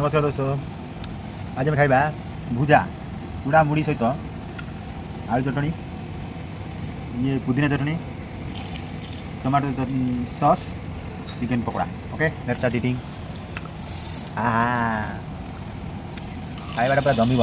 नमस्कार दोस्तों आज आम खाइबा भुजा चूड़ा मुड़ी सहित आलू चटनी ये पुदीना chutney tomato sauce chicken pakora okay let's start eating खाइबाटा पूरा जमी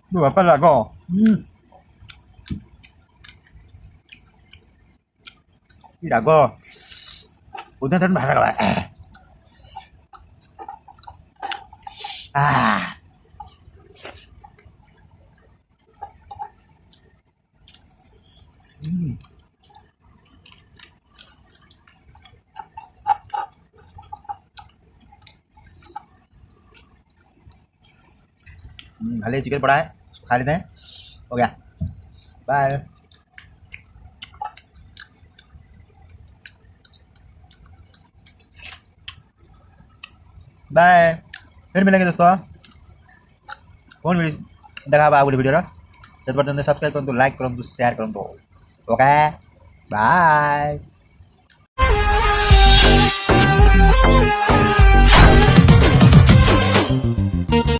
Lu apa lah kau? Tidak kau. Udah kan bahasa kau. खाली चिकन पड़ा है खा लेते हैं हो गया बाय बाय फिर मिलेंगे दोस्तों कौन देखा आगे वीडियो जब पर्यंत सब्सक्राइब करूँ तो लाइक करूँ तो शेयर करूँ तो ओके बाय